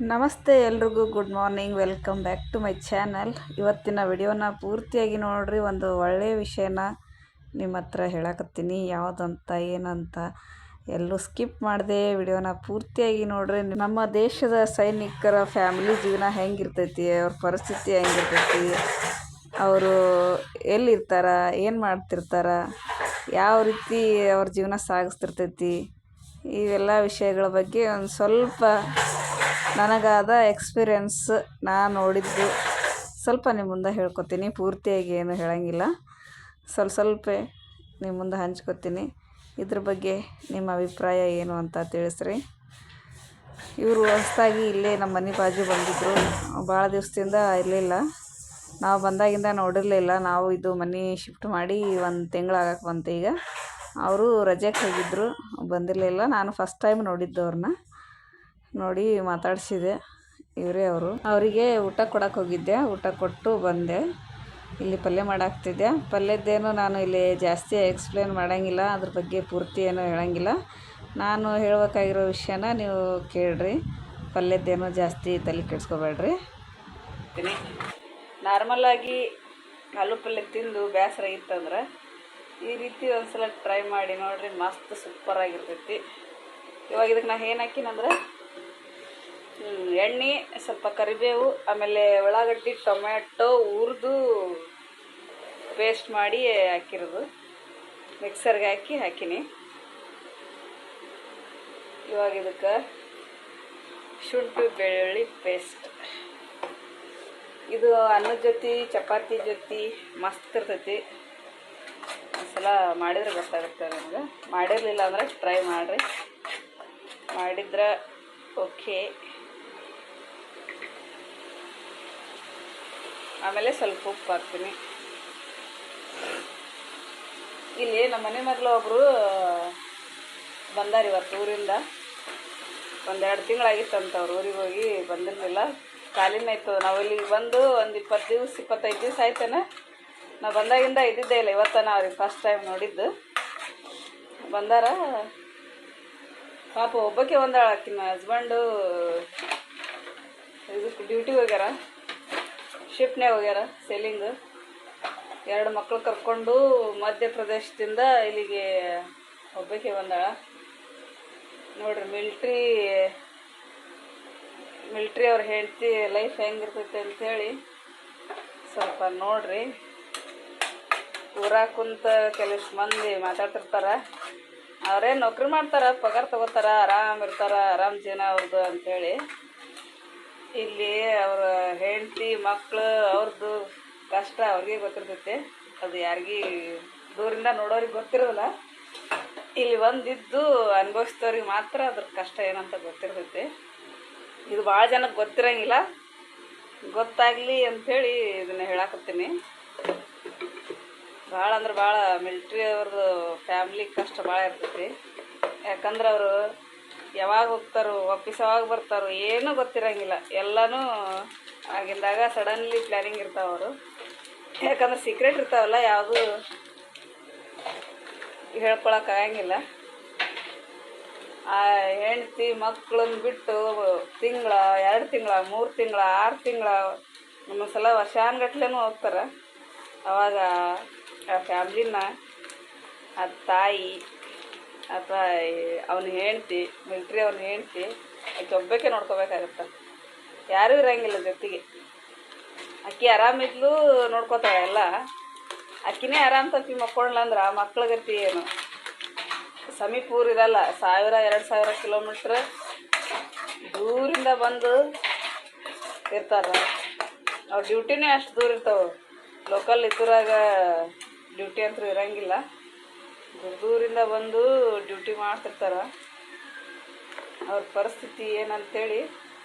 ನಮಸ್ತೆ ಎಲ್ರಿಗೂ good morning. Welcome back to my channel. ಇವತ್ತಿನ ವಿಡಿಯೋನ ಪೂರ್ತಿಯಾಗಿ ನೋಡ್ರಿ. ಒಂದು ಒಳ್ಳೆಯ ವಿಷಯನ ನಿಮ್ಮ ಹತ್ರ ಹೇಳಕತ್ತೀನಿ. ಯಾವುದಂತ ಏನಂತ ಎಲ್ಲೂ ಸ್ಕಿಪ್ ಮಾಡದೆ ವಿಡಿಯೋನ ಪೂರ್ತಿಯಾಗಿ ನೋಡ್ರಿ. ನಮ್ಮ ದೇಶದ ಸೈನಿಕರ ಫ್ಯಾಮಿಲಿ ಜೀವನ ಹೆಂಗಿರ್ತೈತಿ, ಅವ್ರ ಪರಿಸ್ಥಿತಿ ಹೆಂಗಿರ್ತೈತಿ, ಅವರು ಎಲ್ಲಿರ್ತಾರ, ಏನು ಮಾಡ್ತಿರ್ತಾರ, ಯಾವ ರೀತಿ ಅವ್ರ ಜೀವನ ಸಾಗಿಸ್ತಿರ್ತೈತಿ, ಇವೆಲ್ಲ ವಿಷಯಗಳ ಬಗ್ಗೆ ಒಂದು ಸ್ವಲ್ಪ ನನಗಾದ ಎಕ್ಸ್ಪೀರಿಯನ್ಸ್ ನಾನು ನೋಡಿದ್ದು ಸ್ವಲ್ಪ ನಿಮ್ಮ ಮುಂದೆ ಹೇಳ್ಕೊತೀನಿ. ಪೂರ್ತಿಯಾಗಿ ಏನು ಹೇಳಂಗಿಲ್ಲ, ಸ್ವಲ್ಪ ನಿಮ್ಮ ಮುಂದೆ ಹಂಚ್ಕೊತೀನಿ. ಇದ್ರ ಬಗ್ಗೆ ನಿಮ್ಮ ಅಭಿಪ್ರಾಯ ಏನು ಅಂತ ತಿಳಿಸ್ರಿ. ಇವರು ಹೊಸದಾಗಿ ಇಲ್ಲೇ ನಮ್ಮ ಮನೆ ಬಾಜು ಬಂದಿದ್ದರು. ಭಾಳ ದಿವಸದಿಂದ ಇರಲಿಲ್ಲ, ನಾವು ಬಂದಾಗಿಂದ ನೋಡಿರಲಿಲ್ಲ. ನಾವು ಇದು ಮನೆ ಶಿಫ್ಟ್ ಮಾಡಿ 1 ತಿಂಗಳಾಗಕ್ಕೆ ಬಂತು. ಈಗ ಅವರು ರಜೆಗೆ ಹೋಗಿದ್ದರು, ಬಂದಿರಲಿಲ್ಲ. ನಾನು ಫಸ್ಟ್ ಟೈಮ್ ನೋಡಿದ್ದು ಅವ್ರನ್ನ. ನೋಡಿ ಮಾತಾಡಿಸಿದೆ. ಇವರೇ ಅವರು. ಅವರಿಗೆ ಊಟ ಕೊಡಕ್ಕೆ ಹೋಗಿದ್ದೆ. ಊಟ ಕೊಟ್ಟು ಬಂದೆ. ಇಲ್ಲಿ ಪಲ್ಯ ಮಾಡಾಕ್ತಿದ್ದೆ. ಪಲ್ಯದ್ದೇನು ನಾನು ಇಲ್ಲಿ ಜಾಸ್ತಿ ಎಕ್ಸ್ಪ್ಲೇನ್ ಮಾಡೋಂಗಿಲ್ಲ, ಅದ್ರ ಬಗ್ಗೆ ಪೂರ್ತಿ ಏನೂ ಹೇಳೋಂಗಿಲ್ಲ. ನಾನು ಹೇಳ್ಬೇಕಾಗಿರೋ ವಿಷಯನ ನೀವು ಕೇಳ್ರಿ. ಪಲ್ಯದ್ದೇನೋ ಜಾಸ್ತಿ ತಲೆ ಕೆಡ್ಸ್ಕೊಬೇಡ್ರಿ. ನಾರ್ಮಲಾಗಿ ಆಲೂ ಪಲ್ಯ ತಿಂದು ಬೇಸರ ಇತ್ತಂದ್ರೆ ಈ ರೀತಿ ಒಂದು ಸಲ ಟ್ರೈ ಮಾಡಿ ನೋಡಿರಿ. ಮಸ್ತ್ ಸೂಪರಾಗಿರ್ತೈತಿ. ಇವಾಗ ಇದಕ್ಕೆ ನಾನು ಏನು ಹಾಕಿನಂದ್ರೆ ಎಣ್ಣೆ, ಸ್ವಲ್ಪ ಕರಿಬೇವು, ಆಮೇಲೆ ಉಳ್ಳಾಗಡ್ಡಿ, ಟೊಮ್ಯಾಟೊ ಹುರಿದು ಪೇಸ್ಟ್ ಮಾಡಿ ಹಾಕಿರೋದು. ಮಿಕ್ಸರ್ಗೆ ಹಾಕಿನಿ. ಇವಾಗ ಇದಕ್ಕೆ ಶುಂಠಿ ಬೆಳ್ಳುಳ್ಳಿ ಪೇಸ್ಟ್. ಇದು ಅನ್ನದ ಜೊತೆ ಚಪಾತಿ ಜೊತೆ ಮಸ್ತ್ ಇರ್ತೈತಿ. ಒಂದ್ಸಲ ಮಾಡಿದ್ರೆ ಗೊತ್ತಾಗುತ್ತೆ ನಿಮ್ಗೆ. ಮಾಡಿರಲಿಲ್ಲ ಅಂದ್ರೆ ಟ್ರೈ ಮಾಡಿರಿ. ಮಾಡಿದ್ರೆ ಓಕೆ. ಆಮೇಲೆ ಸ್ವಲ್ಪ ಉಪ್ಪು ಹಾಕ್ತೀನಿ. ಇಲ್ಲಿ ನಮ್ಮ ಮನೆ ಮಗಳು ಒಬ್ಬರು ಬಂದಾರ ಇವತ್ತು ಊರಿಂದ. 1-2 ತಿಂಗಳಾಗಿತ್ತಂತ ಅವ್ರು ಊರಿಗೆ ಹೋಗಿ. ಬಂದಿರಲಿಲ್ಲ, ಕಾಲಿನ ಆಯ್ತು. ನಾವು ಇಲ್ಲಿಗೆ ಬಂದು ಒಂದು 20 ದಿವಸ 25 ದಿವಸ ಆಯ್ತಾನೆ. ನಾವು ಬಂದಾಗಿಂದ ಇದ್ದಿದ್ದೇ ಇಲ್ಲ. ಇವತ್ತನ ಅವ್ರಿಗೆ ಫಸ್ಟ್ ಟೈಮ್ ನೋಡಿದ್ದು. ಬಂದಾರ. ಪಾಪ ಒಬ್ಬಕ್ಕೆ ಒಂದಾಳ. ಆಕಿನ ಹಸ್ಬೆಂಡು ಇದಕ್ಕೆ ಡ್ಯೂಟಿಗೆ ಹೋಗ್ಯಾರ, ಶಿಫ್ಟ್ನೇ ಹೋಗ್ಯಾರ ಸೇಲಿಂಗ್. 2 ಮಕ್ಕಳು ಕರ್ಕೊಂಡು ಮಧ್ಯಪ್ರದೇಶದಿಂದ ಇಲ್ಲಿಗೆ ಒಬ್ಬಕ್ಕೆ ಬಂದಾಳ. ನೋಡ್ರಿ, ಮಿಲ್ಟ್ರಿ ಅವ್ರ ಹೆಂಡತಿ ಲೈಫ್ ಹೆಂಗಿರ್ತೈತೆ ಅಂಥೇಳಿ ಸ್ವಲ್ಪ ನೋಡ್ರಿ. ಊರಾಗ ಕುಂತ ಕೆಲವಷ್ಟು ಮಂದಿ ಮಾತಾಡ್ತಿರ್ತಾರ. ಅವರೇ ನೌಕರಿ ಮಾಡ್ತಾರೆ, ಪಗಾರ ತೊಗೋತಾರ, ಆರಾಮಿರ್ತಾರೆ, ಆರಾಮ್ ಜೀವನ ಅವ್ರದ್ದು ಅಂಥೇಳಿ. ಇಲ್ಲಿ ಅವ್ರ ಹೆಂಡತಿ ಮಕ್ಕಳು ಅವ್ರದ್ದು ಕಷ್ಟ ಅವ್ರಿಗೆ ಗೊತ್ತಿರ್ತೈತಿ. ಅದು ಯಾರಿಗೂ ದೂರಿಂದ ನೋಡೋರಿಗೆ ಗೊತ್ತಿರೋದಿಲ್ಲ. ಇಲ್ಲಿ ಬಂದಿದ್ದು ಅನುಭವಿಸಿದವ್ರಿಗೆ ಮಾತ್ರ ಅದ್ರ ಕಷ್ಟ ಏನಂತ ಗೊತ್ತಿರ್ತೈತಿ. ಇದು ಭಾಳ ಜನಕ್ಕೆ ಗೊತ್ತಿರೋಂಗಿಲ್ಲ. ಗೊತ್ತಾಗಲಿ ಅಂಥೇಳಿ ಇದನ್ನು ಹೇಳಾಕತ್ತೀನಿ. ಭಾಳ ಅಂದ್ರೆ ಭಾಳ ಮಿಲ್ಟ್ರಿ ಅವ್ರದ್ದು ಫ್ಯಾಮ್ಲಿ ಕಷ್ಟ ಭಾಳ ಇರ್ತೈತಿ. ಯಾಕಂದ್ರೆ ಅವರು ಯಾವಾಗ ಹೋಗ್ತಾರೋ, ವಾಪಸ್ ಯಾವಾಗ ಬರ್ತಾರೋ ಏನೂ ಗೊತ್ತಿರೋಂಗಿಲ್ಲ. ಎಲ್ಲನೂ ಆಗಿಂದಾಗ ಸಡನ್ಲಿ ಪ್ಲ್ಯಾನಿಂಗ್ ಇರ್ತಾವೆ ಅವರು. ಯಾಕಂದ್ರೆ ಸೀಕ್ರೆಟ್ ಇರ್ತಾವಲ್ಲ, ಯಾವುದು ಹೇಳ್ಕೊಳಕ್ಕಾಗಂಗಿಲ್ಲ. ಆ ಹೆಂಡತಿ ಮಕ್ಕಳನ್ನ ಬಿಟ್ಟು ತಿಂಗಳ, 2 ತಿಂಗಳ, 3 ತಿಂಗಳ, 6 ತಿಂಗಳ, ಒಂದೊಂದ್ಸಲ ವರ್ಷಾನ್ಗಟ್ಲೆನೂ ಹೋಗ್ತಾರೆ. ಅವಾಗ ಆ ಫ್ಯಾಮ್ಲಿನ, ಆ ತಾಯಿ ಅಥವಾ ಅವನ ಹೆಂಡ್ತಿ, ಮಿಲ್ಟ್ರಿ ಅವ್ನ ಹೆಂಡ್ತಿ, ಆಕೆ ಒಬ್ಬಕ್ಕೆ ನೋಡ್ಕೋಬೇಕಾಗತ್ತೆ. ಯಾರೂ ಇರೋಂಗಿಲ್ಲ ಜೊತೆಗೆ. ಆಕೆ ಆರಾಮಿದ್ಲು ನೋಡ್ಕೋತಾಳೆ ಎಲ್ಲ. ಆಕಿನೇ ಆರಾಮ್ ತಪ್ಪಿ ಮಕ್ಕೊಳ್ಳ ಅಂದ್ರೆ ಆ ಮಕ್ಳ ಗತಿ ಏನು? ಸಮೀಪ ಊರು ಇರಲ್ಲ, 1000-2000 ಕಿಲೋಮೀಟ್ರ್ ದೂರಿಂದ ಬಂದು ಇರ್ತಾರೆ. ಅವ್ರ ಡ್ಯೂಟಿನೇ ಅಷ್ಟು ದೂರ ಇರ್ತಾವೆ. ಲೋಕಲ್ ಇದ್ರಾಗ ಡ್ಯೂಟಿ ಅಂತೂ ಇರೋಂಗಿಲ್ಲ. ದೂರಿಂದ ಬಂದು ಡ್ಯೂಟಿ ಮಾಡ್ತಿರ್ತಾರೆ. ಅವ್ರ ಪರಿಸ್ಥಿತಿ ಏನಂತೇಳಿ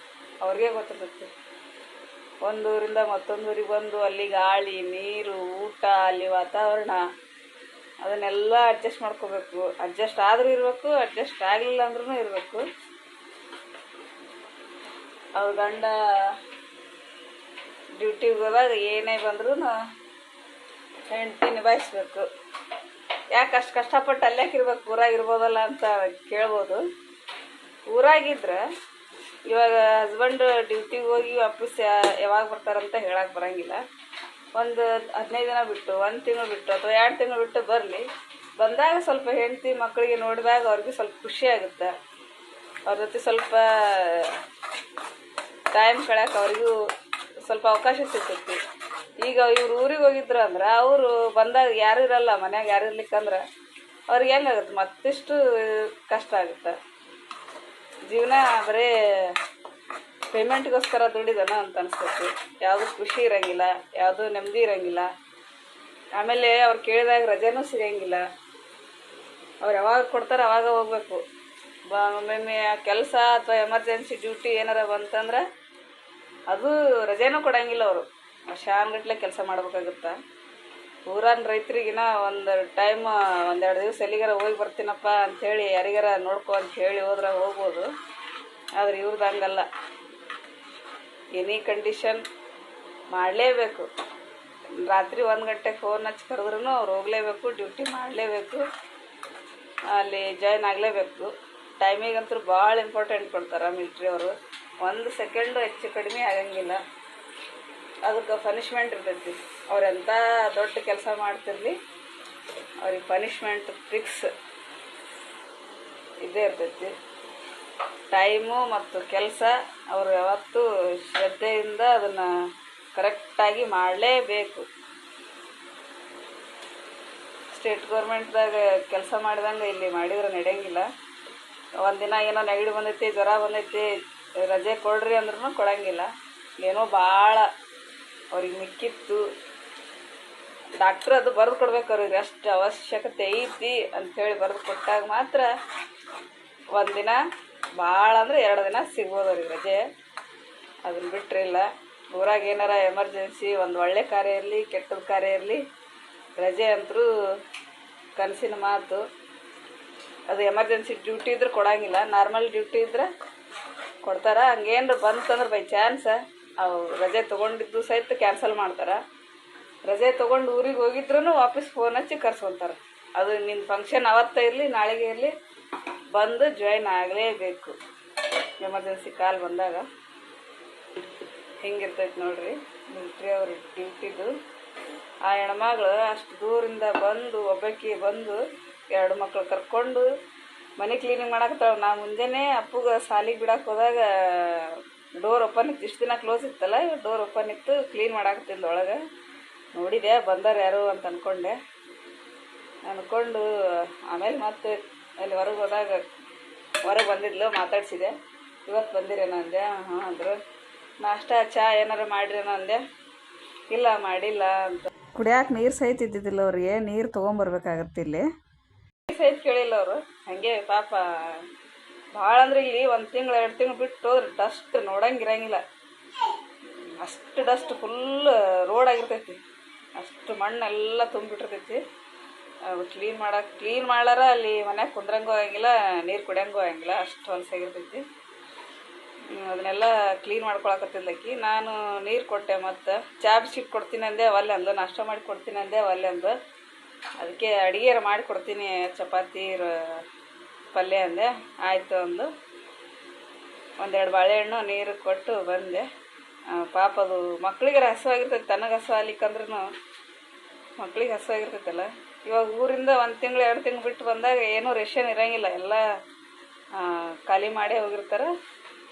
ಅವ್ರಿಗೆ ಗೊತ್ತಿರ್ತೈತಿ. ಒಂದೂರಿಂದ ಮತ್ತೊಂದೂರಿಗೆ ಬಂದು ಅಲ್ಲಿ ಗಾಳಿ, ನೀರು, ಊಟ, ಅಲ್ಲಿ ವಾತಾವರಣ ಅದನ್ನೆಲ್ಲ ಅಡ್ಜಸ್ಟ್ ಮಾಡ್ಕೋಬೇಕು. ಅಡ್ಜಸ್ಟ್ ಆದರೂ ಇರಬೇಕು, ಅಡ್ಜಸ್ಟ್ ಆಗಲಿಲ್ಲ ಅಂದ್ರೂ ಇರಬೇಕು. ಅವ್ರ ಗಂಡ ಡ್ಯೂಟಿಗೆ ಹೋದಾಗ ಏನೇ ಬಂದ್ರೂ ಹೆಂಡತಿ ನಿಭಾಯಿಸ್ಬೇಕು. ಯಾಕೆ ಅಷ್ಟು ಕಷ್ಟಪಟ್ಟು ಅಲ್ಲೇಕಿರ್ಬೇಕು, ಊರಾಗಿರ್ಬೋದಲ್ಲ ಅಂತ ಕೇಳ್ಬೋದು. ಊರಾಗಿದ್ರೆ ಇವಾಗ ಹಸ್ಬೆಂಡ್ ಡ್ಯೂಟಿಗೆ ಹೋಗಿ ವಾಪಸ್ ಯಾವಾಗ ಬರ್ತಾರಂತ ಹೇಳಕ್ಕೆ ಬರೋಂಗಿಲ್ಲ. ಒಂದು 15 ದಿನ ಬಿಟ್ಟು, 1 ತಿಂಗಳು ಬಿಟ್ಟು ಅಥವಾ 2 ತಿಂಗಳು ಬಿಟ್ಟು ಬರಲಿ. ಬಂದಾಗ ಸ್ವಲ್ಪ ಹೆಂಡತಿ ಮಕ್ಕಳಿಗೆ ನೋಡಿದಾಗ ಅವ್ರಿಗೆ ಸ್ವಲ್ಪ ಖುಷಿ ಆಗುತ್ತೆ. ಅವ್ರ ಜೊತೆ ಸ್ವಲ್ಪ ಟೈಮ್ ಕಳೆಯೋಕೆ ಅವ್ರಿಗೂ ಸ್ವಲ್ಪ ಅವಕಾಶ ಸಿಗ್ತೈತಿ. ಈಗ ಇವ್ರು ಊರಿಗೆ ಹೋಗಿದ್ರು ಅಂದ್ರೆ ಅವರು ಬಂದಾಗ ಯಾರೂ ಇರಲ್ಲ, ಮನ್ಯಾಗ ಯಾರು ಇರ್ಲಿಕ್ಕಂದ್ರೆ ಅವ್ರಿಗೆ ಹೆಂಗಾಗುತ್ತೆ, ಮತ್ತಿಷ್ಟು ಕಷ್ಟ ಆಗುತ್ತೆ. ಜೀವನ ಬರೀ ಪೇಮೆಂಟ್ಗೋಸ್ಕರ ದುಡಿದನ ಅಂತ ಅನಿಸ್ತೈತಿ. ಯಾವುದೂ ಖುಷಿ ಇರೋಂಗಿಲ್ಲ, ಯಾವುದೂ ನೆಮ್ಮದಿ ಇರೋಂಗಿಲ್ಲ. ಆಮೇಲೆ ಅವ್ರು ಕೇಳಿದಾಗ ರಜೆನೂ ಸಿಗೋಂಗಿಲ್ಲ. ಅವ್ರು ಯಾವಾಗ ಕೊಡ್ತಾರೆ ಅವಾಗ ಹೋಗ್ಬೇಕು. ಒಮ್ಮೊಮ್ಮೆ ಕೆಲಸ ಅಥವಾ ಎಮರ್ಜೆನ್ಸಿ ಡ್ಯೂಟಿ ಏನಾರ ಬಂತಂದ್ರೆ ಅದು ರಜೆನೂ ಕೊಡೋಂಗಿಲ್ಲ. ಅವರು ಶಾನ್ಗಟ್ಲೆ ಕೆಲಸ ಮಾಡ್ಬೇಕಾಗುತ್ತೆ. ಊರಾನ ರೈತರಿಗಿನ ಒಂದು ಟೈಮ್ 1-2 ದಿವಸ ಎಲ್ಲಿಗಾರ ಹೋಗಿ ಬರ್ತೀನಪ್ಪ ಅಂಥೇಳಿ ಯಾರಿಗಾರ ನೋಡ್ಕೊ ಅಂಥೇಳಿ ಹೋದ್ರೆ ಹೋಗ್ಬೋದು. ಆದರೆ ಇವ್ರದ್ದು ಹಂಗಲ್ಲ. ಎನಿ ಕಂಡೀಷನ್ ಮಾಡಲೇಬೇಕು. ರಾತ್ರಿ 1 ಗಂಟೆಗೆ ಫೋನ್ ಹಚ್ಚಿ ಕರೆದ್ರೂ ಅವ್ರು ಹೋಗಲೇಬೇಕು, ಡ್ಯೂಟಿ ಮಾಡಲೇಬೇಕು, ಅಲ್ಲಿ ಜಾಯ್ನ್ ಆಗಲೇಬೇಕು. ಟೈಮಿಗಂತೂ ಭಾಳ ಇಂಪಾರ್ಟೆಂಟ್ ಕೊಡ್ತಾರೆ ಮಿಲ್ಟ್ರಿ ಅವರು. 1 ಸೆಕೆಂಡು ಹೆಚ್ಚು ಕಡಿಮೆ ಆಗಂಗಿಲ್ಲ. ಅದಕ್ಕೆ ಪನಿಷ್ಮೆಂಟ್ ಇರ್ತೈತಿ. ಅವ್ರು ಎಂಥ ದೊಡ್ಡ ಕೆಲಸ ಮಾಡ್ತಿರಲಿ, ಅವ್ರಿಗೆ ಪನಿಷ್ಮೆಂಟ್ ಫಿಕ್ಸ್ ಇದ್ದೇ ಇರ್ತೈತಿ. ಟೈಮು ಮತ್ತು ಕೆಲಸ ಅವರು ಯಾವತ್ತೂ ಶ್ರದ್ಧೆಯಿಂದ ಅದನ್ನು ಕರೆಕ್ಟಾಗಿ ಮಾಡಲೇಬೇಕು. ಸ್ಟೇಟ್ ಗೌರ್ಮೆಂಟ್ದಾಗ ಕೆಲಸ ಮಾಡಿದಂಗೆ ಇಲ್ಲಿ ಮಾಡಿದ್ರೆ ನಡೆಯಂಗಿಲ್ಲ. ಒಂದಿನ ಏನೋ ನೆಗಡಿ ಬಂದೈತಿ, ಜ್ವರ ಬಂದೈತಿ, ರಜೆ ಕೊಡ್ರಿ ಅಂದ್ರೂ ಕೊಡೋಂಗಿಲ್ಲ. ಏನೋ ಭಾಳ ಅವ್ರಿಗೆ ಮಿಕ್ಕಿತ್ತು. ಡಾಕ್ಟ್ರ್ ಅದು ಬರೆದು ಕೊಡ್ಬೇಕು. ಅವ್ರಿಗೆ ಅಷ್ಟು ಅವಶ್ಯಕತೆ ಐತಿ ಅಂಥೇಳಿ ಬರೆದು ಕೊಟ್ಟಾಗ ಮಾತ್ರ ಒಂದಿನ, ಭಾಳ ಅಂದರೆ 2 ದಿನ ಸಿಗ್ಬೋದು ಅವ್ರಿಗೆ ರಜೆ. ಅದನ್ನು ಬಿಟ್ಟರಿಲ್ಲ. ಊರಾಗ ಏನಾರ ಎಮರ್ಜೆನ್ಸಿ, ಒಂದು ಒಳ್ಳೆ ಕಾರ್ಯ ಇರಲಿ ಕೆಟ್ಟದ ಕಾರ್ಯ ಇರಲಿ, ರಜೆ ಅಂತರೂ ಕನಸಿನ ಮಾತು. ಅದು ಎಮರ್ಜೆನ್ಸಿ ಡ್ಯೂಟಿ ಇದ್ರೆ ಕೊಡೋಂಗಿಲ್ಲ, ನಾರ್ಮಲ್ ಡ್ಯೂಟಿ ಇದ್ರೆ ಕೊಡ್ತಾರೆ. ಹಂಗೇನು ಬಂತಂದ್ರೆ ಬೈ ಚಾನ್ಸ ಅವು ರಜೆ ತೊಗೊಂಡಿದ್ದು ಸಹಿತ ಕ್ಯಾನ್ಸಲ್ ಮಾಡ್ತಾರೆ. ರಜೆ ತೊಗೊಂಡು ಊರಿಗೆ ಹೋಗಿದ್ರೂ ವಾಪಸ್ ಫೋನ್ ಹಚ್ಚಿ ಕರ್ಸ್ಕೊತಾರೆ. ಅದು ನಿನ್ನ ಫಂಕ್ಷನ್ ಅವತ್ತೇ ಇರಲಿ ನಾಳೆಗೆ ಇರಲಿ ಬಂದು ಜಾಯ್ನ್ ಆಗಲೇಬೇಕು. ಎಮರ್ಜೆನ್ಸಿ ಕಾಲ್ ಬಂದಾಗ ಹಿಂಗಿರ್ತೈತೆ ನೋಡ್ರಿ ಮಿಲ್ಟ್ರಿ ಅವ್ರ ಡ್ಯೂಟಿದು. ಆ ಹೆಣ್ಮಗಳು ಅಷ್ಟು ದೂರಿಂದ ಬಂದು, ಒಬ್ಬಾಕಿ ಬಂದು 2 ಮಕ್ಳು ಕರ್ಕೊಂಡು ಮನೆ ಕ್ಲೀನಿಂಗ್ ಮಾಡಾಕತ್ತಾಳ. ನಾ ಮುಂಜಾನೆ ಅಪ್ಪಗೆ ಸಾಲಿಗೆ ಬಿಡಕ್ಕೆ ಹೋದಾಗ ಡೋರ್ ಓಪನ್ ಇತ್ತು. ಇಷ್ಟು ದಿನ ಕ್ಲೋಸ್ ಇತ್ತಲ್ಲ, ಡೋರ್ ಓಪನ್ ಇತ್ತು, ಕ್ಲೀನ್ ಮಾಡಾಕತ್ತಿದ್ದ ಒಳಗೆ ನೋಡಿದೆ. ಬಂದಾರ ಯಾರು ಅಂತ ಅಂದ್ಕೊಂಡು ಆಮೇಲೆ ಮತ್ತೆ ಅಲ್ಲಿ ಹೊರಗೆ ಹೋದಾಗ ಹೊರಗೆ ಬಂದಿದ್ಲು, ಮಾತಾಡ್ಸಿದೆ. ಇವತ್ತು ಬಂದಿರೇನೋ ಅಂದೆ. ಹಾಂ ಅಂದರು. ನಾಷ್ಟ ಚಹಾ ಏನಾರು ಮಾಡಿರೇನೋ ಅಂದೆ. ಇಲ್ಲ ಮಾಡಿಲ್ಲ ಅಂತ. ಕುಡಿಯಾಕೆ ನೀರು ಸಹಿತ ಇದ್ದಿದ್ದಿಲ್ಲ ಅವ್ರಿಗೆ. ನೀರು ತೊಗೊಂಬರ್ಬೇಕಾಗತ್ತೆ ಇಲ್ಲಿ. ಸಹಿತ ಕೇಳಿಲ್ಲ ಅವರು. ಹಾಗೆ ಪಾಪ ಭಾಳ ಅಂದ್ರೆ ಇಲ್ಲಿ 1 ತಿಂಗಳು 2 ತಿಂಗಳು ಬಿಟ್ಟು ಹೋದ್ರೆ ಡಸ್ಟ್ ನೋಡಂಗಿರಂಗಿಲ್ಲ. ಅಷ್ಟು ಡಸ್ಟ್ ಫುಲ್ ರೋಡ್ ಆಗಿರ್ತೈತಿ. ಅಷ್ಟು ಮಣ್ಣೆಲ್ಲ ತುಂಬಿಟ್ಟಿರ್ತೈತಿ. ಕ್ಲೀನ್ ಮಾಡಾರ ಅಲ್ಲಿ ಮನ್ಯಾಗ ಕುಂದ್ರಂಗೂ ಆಗಂಗಿಲ್ಲ, ನೀರು ಕುಡಿಯಂಗೂ ಆಗಂಗಿಲ್ಲ. ಅಷ್ಟು ಹೊಲಸಾಗಿರ್ತೈತಿ. ಅದನ್ನೆಲ್ಲ ಕ್ಲೀನ್ ಮಾಡ್ಕೊಳಕತ್ತಿದ್ಲಕ್ಕಿ. ನಾನು ನೀರು ಕೊಟ್ಟೆ. ಮತ್ತು ಚಾ ಬಿಸ್ಕಿಟ್ ಕೊಡ್ತೀನಿ ಅಂದೆ, ಒಲ್ಲೆ ಅಂದು. ನಾಷ್ಟ ಮಾಡಿ ಕೊಡ್ತೀನಿ ಅಂದೆ, ಒಲ್ಲೆ ಅಂದು. ಅದಕ್ಕೆ ಅಡುಗೆ ಮಾಡಿ ಕೊಡ್ತೀನಿ, ಚಪಾತಿ ಪಲ್ಯ ಅಂದೆ. ಆಯಿತು ಅಂದು. 1-2 ಬಾಳೆಹಣ್ಣು ನೀರು ಕೊಟ್ಟು ಬಂದೆ. ಪಾಪ ಅದು ಮಕ್ಳಿಗೆ ಹಸುವಾಗಿರ್ತೈತಿ. ತನಗೆ ಹಸು ಆಗ್ಲಿಕ್ಕಂದ್ರೂ ಮಕ್ಳಿಗೆ ಹಸುವಾಗಿರ್ತೈತಲ್ಲ. ಇವಾಗ ಊರಿಂದ 1 ತಿಂಗಳು 2 ತಿಂಗಳು ಬಿಟ್ಟು ಬಂದಾಗ ಏನೂ ರೇಷನ್ ಇರೋಂಗಿಲ್ಲ. ಎಲ್ಲ ಖಾಲಿ ಮಾಡೇ ಹೋಗಿರ್ತಾರೆ.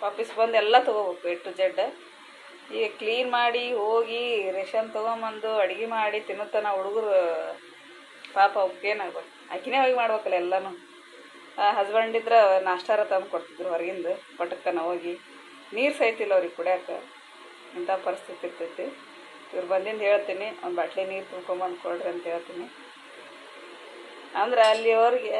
ವಾಪಸ್ ಬಂದು ಎಲ್ಲ ತೊಗೋಬೇಕು A to Z. ಈಗ ಕ್ಲೀನ್ ಮಾಡಿ ಹೋಗಿ ರೇಷನ್ ತೊಗೊಂಬಂದು ಅಡುಗೆ ಮಾಡಿ ತಿನ್ನುತ್ತಾನ ಹುಡುಗರು. ಪಾಪ ಅವಕ್ಕೇನಾಗ್ಬೇಕು, ಆಕಿನೇ ಹೋಗಿ ಮಾಡ್ಬೇಕಲ್ಲ ಎಲ್ಲನೂ. ಹಸ್ಬೆಂಡ್ ಇದ್ರೆ ನಾಷ್ಟಾರ ತಂದು ಕೊಡ್ತಿದ್ರು ಹೊರಗಿಂದು, ಪಟಕ್ಕನ ಹೋಗಿ. ನೀರು ಸಹಿತಿಲ್ಲ ಅವ್ರಿಗೆ ಕುಡಿಯೋಕೆ. ಇಂಥ ಪರಿಸ್ಥಿತಿ ಇರ್ತೈತಿ. ಇವ್ರು ಬಂದಿಂದ ಹೇಳ್ತೀನಿ, 1 ಬಾಟ್ಲಿ ನೀರು ತುಂಬ್ಕೊಂಬಂದು ಕೊಡ್ರಿ ಅಂತ ಹೇಳ್ತೀನಿ. ಅಂದ್ರೆ ಅಲ್ಲಿ ಅವ್ರಿಗೆ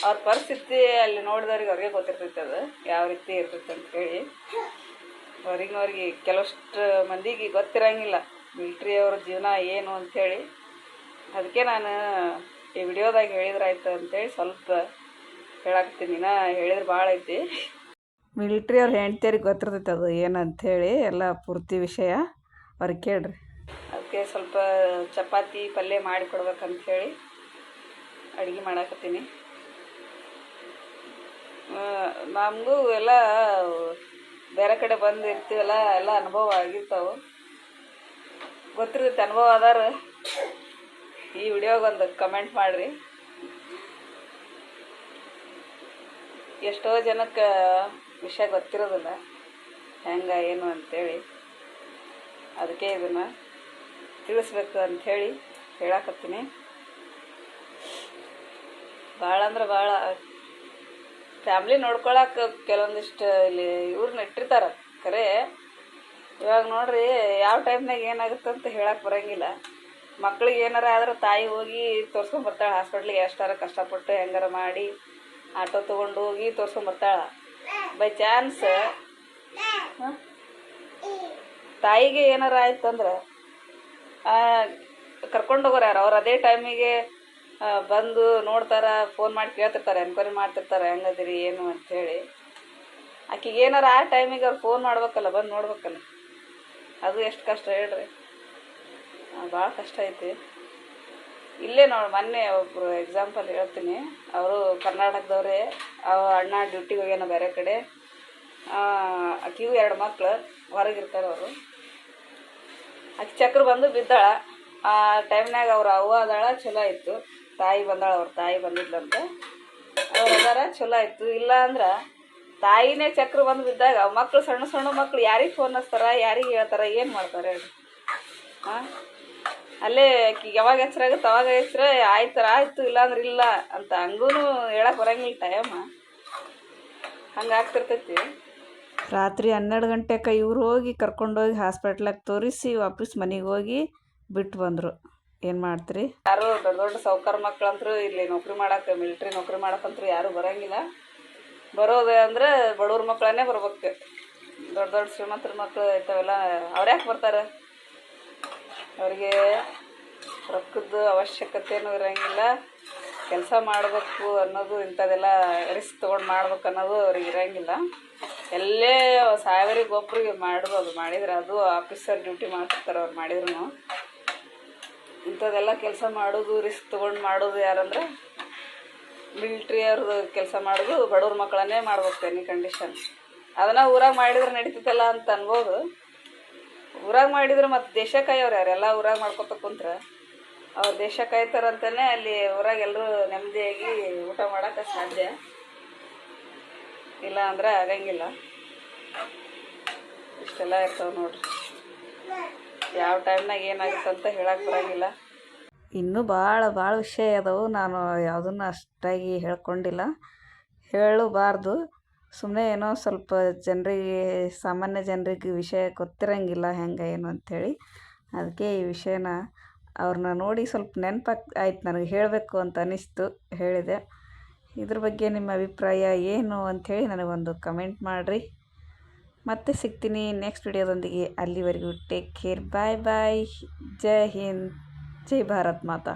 ಅವ್ರ ಪರಿಸ್ಥಿತಿ ಅಲ್ಲಿ ನೋಡಿದವ್ರಿಗೆ ಅವ್ರಿಗೆ ಗೊತ್ತಿರ್ತೈತೆ ಅದು ಯಾವ ರೀತಿ ಇರ್ತೈತೆ ಅಂತೇಳಿ. ಹೊರಗಿನವ್ರಿಗೆ ಕೆಲವಷ್ಟು ಮಂದಿಗೆ ಗೊತ್ತಿರೋಂಗಿಲ್ಲ ಮಿಲ್ಟ್ರಿ ಅವ್ರ ಜೀವನ ಏನು ಅಂಥೇಳಿ. ಅದಕ್ಕೆ ನಾನು ಈ ವಿಡಿಯೋದಾಗ ಹೇಳಿದ್ರಾಯ್ತು ಅಂತೇಳಿ ಸ್ವಲ್ಪ ಹೇಳಾಕ್ತೀನಿ. ನಾ ಹೇಳಿದ್ರೆ ಭಾಳ ಐತಿ. ಮಿಲ್ಟ್ರಿ ಅವ್ರ ಹೆಂಡ್ತಿಯರಿಗೆ ಗೊತ್ತಿರ್ತೈತೆ ಅದು ಏನಂಥೇಳಿ ಎಲ್ಲ ಪೂರ್ತಿ ವಿಷಯ. ಅವ್ರಿಗೆ ಕೇಳ್ರಿ. ಅದಕ್ಕೆ ಸ್ವಲ್ಪ ಚಪಾತಿ ಪಲ್ಯ ಮಾಡಿ ಕೊಡ್ಬೇಕಂಥೇಳಿ ಅಡುಗೆ ಮಾಡಾಕತ್ತೀನಿ. ನಮಗೂ ಎಲ್ಲ ಬೇರೆ ಕಡೆ ಬಂದು ಇರ್ತೀವಲ್ಲ, ಎಲ್ಲ ಅನುಭವ ಆಗಿರ್ತಾವೆ, ಗೊತ್ತಿರ್ತೈತೆ. ಅನುಭವ ಅದಾರ ಈ ವಿಡಿಯೋಗೆ ಒಂದು ಕಮೆಂಟ್ ಮಾಡಿರಿ. ಎಷ್ಟೋ ಜನಕ್ಕೆ ವಿಷಯ ಗೊತ್ತಿರೋದಿಲ್ಲ ಹೆಂಗೆ ಏನು ಅಂಥೇಳಿ, ಅದಕ್ಕೆ ಇದನ್ನು ತಿಳಿಸ್ಬೇಕು ಅಂಥೇಳಿ ಹೇಳಕತ್ತೀನಿ. ಭಾಳ ಅಂದ್ರೆ ಭಾಳ ಫ್ಯಾಮ್ಲಿ ನೋಡ್ಕೊಳಕ್ಕೆ ಕೆಲವೊಂದಿಷ್ಟು ಇಲ್ಲಿ ಇವ್ರನ್ನ ಇಟ್ಟಿರ್ತಾರೆ. ಖರೆ ಇವಾಗ ನೋಡ್ರಿ, ಯಾವ ಟೈಮ್ನಾಗ ಏನಾಗುತ್ತೆ ಅಂತ ಹೇಳಕ್ಕೆ ಬರೋಂಗಿಲ್ಲ. ಮಕ್ಳಿಗೆ ಏನಾರ ಆದ್ರೆ ತಾಯಿ ಹೋಗಿ ತೋರ್ಸ್ಕೊಂಬರ್ತಾಳೆ ಹಾಸ್ಪಿಟ್ಲಿಗೆ. ಎಷ್ಟಾರ ಕಷ್ಟಪಟ್ಟು ಹೆಂಗಾರ ಮಾಡಿ ಆಟೋ ತೊಗೊಂಡು ಹೋಗಿ ತೋರ್ಸ್ಕೊಂಬರ್ತಾಳೆ. ಬೈ ಚಾನ್ಸ್ ತಾಯಿಗೆ ಏನಾರ ಆಯ್ತಂದ್ರೆ ಕರ್ಕೊಂಡು ಹೋಗೋರು ಯಾರು? ಅವ್ರು ಅದೇ ಟೈಮಿಗೆ ಬಂದು ನೋಡ್ತಾರೆ, ಫೋನ್ ಮಾಡಿ ಕೇಳ್ತಿರ್ತಾರೆ, ಎನ್ಕ್ವೈರಿ ಮಾಡ್ತಿರ್ತಾರೆ ಹೆಂಗದಿರಿ ಏನು ಅಂಥೇಳಿ. ಆಕೆಗೆ ಏನಾರ ಆ ಟೈಮಿಗೆ ಅವ್ರು ಫೋನ್ ಮಾಡ್ಬೇಕಲ್ಲ, ಬಂದು ನೋಡ್ಬೇಕಲ್ಲ. ಅದು ಎಷ್ಟು ಕಷ್ಟ ಹೇಳ್ರಿ, ಭಾಳ ಕಷ್ಟ ಐತಿ. ಇಲ್ಲೇ ನೋಡಿ, ಮೊನ್ನೆ ಒಬ್ಬರು ಎಕ್ಸಾಂಪಲ್ ಹೇಳ್ತೀನಿ. ಅವರು ಕರ್ನಾಟಕದವ್ರೆ. ಅಣ್ಣ ಡ್ಯೂಟಿಗೆ ಹೋಗ್ಯಾನ ಬೇರೆ ಕಡೆ. ಆಕೆಗೂ 2 ಮಕ್ಳು, ಹೊರಗಿರ್ತಾರೆ ಅವರು. ಆಕೆ ಚಕ್ರ ಬಂದು ಬಿದ್ದಾಳ. ಆ ಟೈಮ್ನಾಗ ಅವ್ರ ಅವ್ವ ಅದಾಳ, ಚಲೋ ಆಯಿತು. ತಾಯಿ ಬಂದಾಳ, ಅವ್ರ ತಾಯಿ ಬಂದಿದ್ಲಂತ. ಅವ್ರು ಅದಾರ, ಚಲೋ ಆಯಿತು. ಇಲ್ಲ ಅಂದ್ರೆ ತಾಯಿನೇ ಚಕ್ರ ಬಂದು ಬಿದ್ದಾಗ ಮಕ್ಕಳು, ಸಣ್ಣ ಸಣ್ಣ ಮಕ್ಕಳು ಯಾರಿಗೆ ಫೋನ್ ಹಚ್ತಾರ, ಯಾರಿಗೆ ಹೇಳ್ತಾರೆ, ಏನು ಮಾಡ್ತಾರೆ ಹೇಳಿ? ಹಾಂ, ಅಲ್ಲೇ ಯಾವಾಗ ಹೆಸ್ರಾಗುತ್ತೆ ಅವಾಗ ಹೆಸ್ರು ಆಯ್ತು, ಇಲ್ಲಾಂದ್ರೆ ಇಲ್ಲ ಅಂತ ಹಂಗೂ ಹೇಳಕ್ಕೆ ಬರೋಂಗಿಲ್ಲ. ಟೈಮ ಹಂಗೆ ಆಗ್ತಿರ್ತೈತಿ. ರಾತ್ರಿ 12 ಗಂಟೆಗೆ ಇವ್ರು ಹೋಗಿ ಕರ್ಕೊಂಡೋಗಿ ಹಾಸ್ಪಿಟ್ಲಾಗ ತೋರಿಸಿ ವಾಪಸ್ ಮನೆಗೆ ಹೋಗಿ ಬಿಟ್ಟು ಬಂದರು. ಏನು ಮಾಡ್ತೀರಿ? ಯಾರು ದೊಡ್ಡ ದೊಡ್ಡ ಸಾವ್ಕಾರ ಮಕ್ಳಂತರೂ ಇಲ್ಲಿ ನೌಕರಿ ಮಾಡಕ್ಕೆ, ಮಿಲ್ಟ್ರಿ ನೌಕರಿ ಮಾಡಕ್ಕಂತೂ ಯಾರೂ ಬರೋಂಗಿಲ್ಲ. ಬರೋದು ಅಂದರೆ ಬಡವ್ರ ಮಕ್ಕಳನ್ನೇ ಬರ್ಬೇಕು. ದೊಡ್ಡ ದೊಡ್ಡ ಶ್ರೀಮಂತರ ಮಕ್ಕಳು ಇರ್ತಾವೆಲ್ಲ, ಅವ್ರು ಯಾಕೆ ಬರ್ತಾರೆ? ಅವ್ರಿಗೆ ರೊಕ್ಕದ ಅವಶ್ಯಕತೆಯೂ ಇರೋಂಗಿಲ್ಲ. ಕೆಲಸ ಮಾಡಬೇಕು ಅನ್ನೋದು, ಇಂಥದ್ದೆಲ್ಲ ರಿಸ್ಕ್ ತೊಗೊಂಡು ಮಾಡ್ಬೇಕು ಅನ್ನೋದು ಅವ್ರಿಗೆ ಇರೋಂಗಿಲ್ಲ. ಎಲ್ಲೇ ಸಾವಿರಿಗೆ ಒಬ್ರಿಗೆ ಮಾಡ್ಬೋದು, ಮಾಡಿದ್ರೆ ಅದು ಆಫೀಸರ್ ಡ್ಯೂಟಿ ಮಾಡ್ತಿರ್ತಾರೆ. ಅವ್ರು ಮಾಡಿದ್ರು ಇಂಥದ್ದೆಲ್ಲ ಕೆಲಸ ಮಾಡೋದು, ರಿಸ್ಕ್ ತೊಗೊಂಡು ಮಾಡೋದು ಯಾರಂದ್ರೆ ಮಿಲ್ಟ್ರಿ ಅವ್ರದ್ದು ಕೆಲಸ ಮಾಡೋದು. ಬಡವ್ರ ಮಕ್ಕಳನ್ನೇ ಮಾಡ್ಬೇಕು ಎನಿ ಕಂಡೀಷನ್. ಅದನ್ನು ಊರಾಗ ಮಾಡಿದ್ರೆ ನಡೀತೈತಲ್ಲ ಅಂತ ಅನ್ಬೋದು. ಊರಾಗ ಮಾಡಿದ್ರೆ ಮತ್ತು ದೇಶ ಕಾಯೋರು ಯಾರೆಲ್ಲ ಊರಾಗ ಮಾಡ್ಕೊತ ಕುಂತ್ರೆ ಅವ್ರು ದೇಶ ಕಾಯ್ತಾರಂತಲೇ ಅಲ್ಲಿ ಊರಾಗ ಎಲ್ಲರೂ ನೆಮ್ಮದಿಯಾಗಿ ಊಟ ಮಾಡೋಕ್ಕೆ ಸಾಧ್ಯ. ಇಲ್ಲ ಅಂದ್ರೆ ಆಗಂಗಿಲ್ಲ. ಇಷ್ಟೆಲ್ಲ ಇರ್ತಾವೆ ನೋಡ್ರಿ. ಯಾವ ಟೈಮ್ನಾಗ ಏನಾಗುತ್ತೆ ಅಂತ ಹೇಳಕ್ಕೆ ಬರೋಂಗಿಲ್ಲ. ಇನ್ನೂ ಭಾಳ ವಿಷಯ ಅದಾವೆ. ನಾನು ಯಾವುದನ್ನು ಅಷ್ಟಾಗಿ ಹೇಳ್ಕೊಂಡಿಲ್ಲ, ಹೇಳಬಾರ್ದು. ಸುಮ್ಮನೆ ಏನೋ ಸ್ವಲ್ಪ ಜನರಿಗೆ, ಸಾಮಾನ್ಯ ಜನರಿಗೆ ವಿಷಯ ಗೊತ್ತಿರೋಂಗಿಲ್ಲ ಹೆಂಗೆ ಏನು ಅಂಥೇಳಿ. ಅದಕ್ಕೆ ಈ ವಿಷಯನ ಅವ್ರನ್ನ ನೋಡಿ ಸ್ವಲ್ಪ ಆಯ್ತು, ನನಗೆ ಹೇಳಬೇಕು ಅಂತ ಅನ್ನಿಸ್ತು, ಹೇಳಿದೆ. ಇದ್ರ ಬಗ್ಗೆ ನಿಮ್ಮ ಅಭಿಪ್ರಾಯ ಏನು ಅಂಥೇಳಿ ನನಗೊಂದು ಕಮೆಂಟ್ ಮಾಡಿರಿ. ಮತ್ತೆ ಸಿಗ್ತೀನಿ ನೆಕ್ಸ್ಟ್ ವಿಡಿಯೋದೊಂದಿಗೆ. ಅಲ್ಲಿವರೆಗೂ ಟೇಕ್ ಕೇರ್, ಬಾಯ್ ಬಾಯ್. ಜೈ ಹಿಂದ್, ಜೈ ಭಾರತ್ ಮಾತಾ.